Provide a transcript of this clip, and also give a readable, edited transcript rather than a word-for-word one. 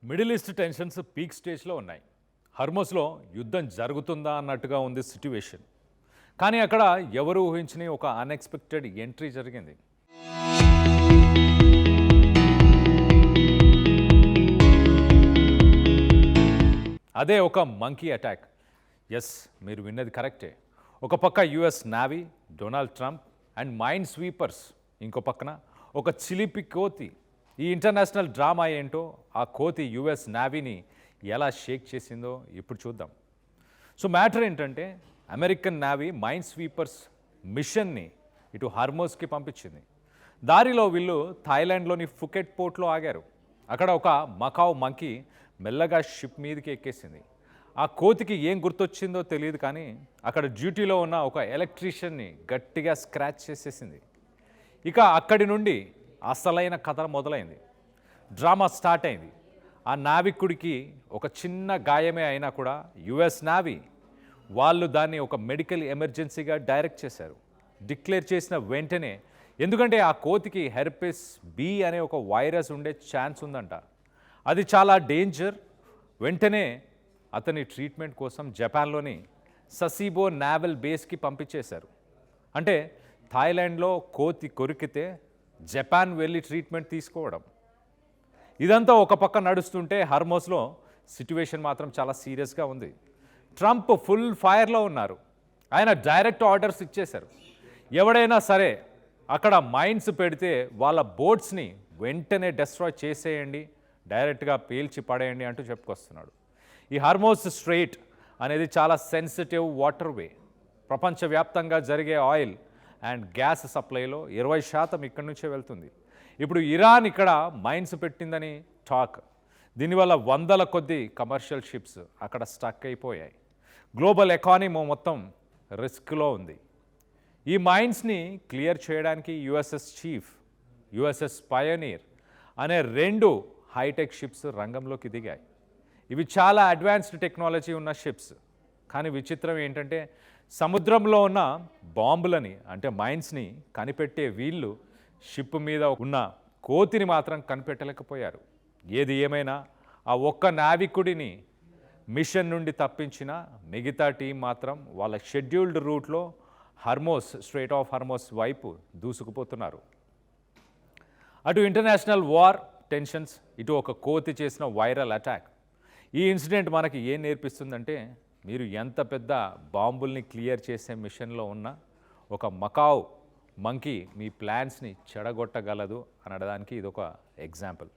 Middle east tensions peak స్టేజ్లో ఉన్నాయి. హర్మోస్లో యుద్ధం జరుగుతుందా అన్నట్టుగా ఉంది సిట్యువేషన్. కానీ అక్కడ ఎవరు ఊహించని ఒక అన్ఎక్స్పెక్టెడ్ ఎంట్రీ జరిగింది. అదే ఒక మంకీ అటాక్. ఎస్, మీరు విన్నది కరెక్టే. ఒక పక్క US navy, Donald Trump and mind sweepers, ఇంకో పక్కన ఒక చిలిపి కోతి. ఈ ఇంటర్నేషనల్ డ్రామా ఏంటో, ఆ కోతి యుఎస్ నేవీని ఎలా షేక్ చేసిందో ఇప్పుడు చూద్దాం. సో మ్యాటర్ ఏంటంటే, అమెరికన్ నేవీ మైండ్ స్వీపర్స్ మిషన్ని ఇటు హార్మోస్కి పంపించింది. దారిలో వీళ్ళు థాయిలాండ్లోని ఫుకెట్ పోర్ట్లో ఆగారు. అక్కడ ఒక మకావ్ మంకీ మెల్లగా షిప్ మీదకి ఎక్కేసింది. ఆ కోతికి ఏం గుర్తొచ్చిందో తెలియదు, కానీ అక్కడ డ్యూటీలో ఉన్న ఒక ఎలక్ట్రీషియన్ని గట్టిగా స్క్రాచ్ చేసేసింది. ఇక అక్కడి నుండి అసలైన కథ మొదలైంది. డ్రామా స్టార్ట్ అయింది. ఆ నావికుడికి ఒక చిన్న గాయమే అయినా కూడా యుఎస్ నేవీ వాళ్ళు దాన్ని ఒక మెడికల్ ఎమర్జెన్సీగా డైరెక్ట్ చేశారు. డిక్లేర్ చేసిన వెంటనే, ఎందుకంటే ఆ కోతికి హెర్పెస్ బి అనే ఒక వైరస్ ఉండే ఛాన్స్ ఉందంట. అది చాలా డేంజర్. వెంటనే అతని ట్రీట్మెంట్ కోసం జపాన్లోని ససీబో నావల్ బేస్కి పంపించేశారు. అంటే థాయిలాండ్లో కోతి కొరికితే జపాన్ వెళ్ళి ట్రీట్మెంట్ తీసుకోవడం. ఇదంతా ఒక పక్క నడుస్తుంటే హర్మోస్లో సిట్యువేషన్ మాత్రం చాలా సీరియస్గా ఉంది. ట్రంప్ ఫుల్ ఫైర్లో ఉన్నారు. ఆయన డైరెక్ట్ ఆర్డర్స్ ఇచ్చేశారు. ఎవడైనా సరే అక్కడ మైన్స్ పెడితే వాళ్ళ బోట్స్ని వెంటనే డెస్ట్రాయ్ చేసేయండి, డైరెక్ట్గా పేల్చి పడేయండి అంటూ చెప్పుకొస్తున్నాడు. ఈ హార్మోస్ స్ట్రెయిట్ అనేది చాలా సెన్సిటివ్ వాటర్వే. ప్రపంచవ్యాప్తంగా జరిగే ఆయిల్ అండ్ గ్యాస్ సప్లైలో 20% ఇక్కడి నుంచే వెళ్తుంది. ఇప్పుడు ఇరాన్ ఇక్కడ మైన్స్ పెట్టిందని టాక్. దీనివల్ల వందల కొద్ది కమర్షియల్ షిప్స్ అక్కడ స్టక్ అయిపోయాయి. గ్లోబల్ ఎకానమీ మొత్తం రిస్క్లో ఉంది. ఈ మైన్స్ని క్లియర్ చేయడానికి యుఎస్ఎస్ చీఫ్, యుఎస్ఎస్ పయోనీర్ అనే 2 హైటెక్ షిప్స్ రంగంలోకి దిగాయి. ఇవి చాలా అడ్వాన్స్డ్ టెక్నాలజీ ఉన్న షిప్స్. కానీ విచిత్రం ఏంటంటే, సముద్రంలో ఉన్న బాంబులని అంటే మైన్స్ని కనిపెట్టే వీళ్ళు షిప్ మీద ఉన్న కోతిని మాత్రం కనిపెట్టలేకపోయారు. ఏది ఏమైనా ఆ ఒక్క నావికుడిని మిషన్ నుండి తప్పించిన మిగతా టీం మాత్రం వాళ్ళ షెడ్యూల్డ్ రూట్లో హర్మోస్, స్ట్రెయిట్ ఆఫ్ హర్మోస్ వైపు దూసుకుపోతున్నారు. అటు ఇంటర్నేషనల్ వార్ టెన్షన్స్, ఇటు ఒక కోతి చేసిన వైరల్ అటాక్. ఈ ఇన్సిడెంట్ మనకి ఏం నేర్పిస్తుందంటే, మీరు ఎంత పెద్ద బాంబుల్ని క్లియర్ చేసే మిషన్లో ఉన్నా ఒక మకావ్ మంకీ మీ ప్లాన్స్ని చెడగొట్టగలదు అనడానికి ఇదొక ఎగ్జాంపుల్.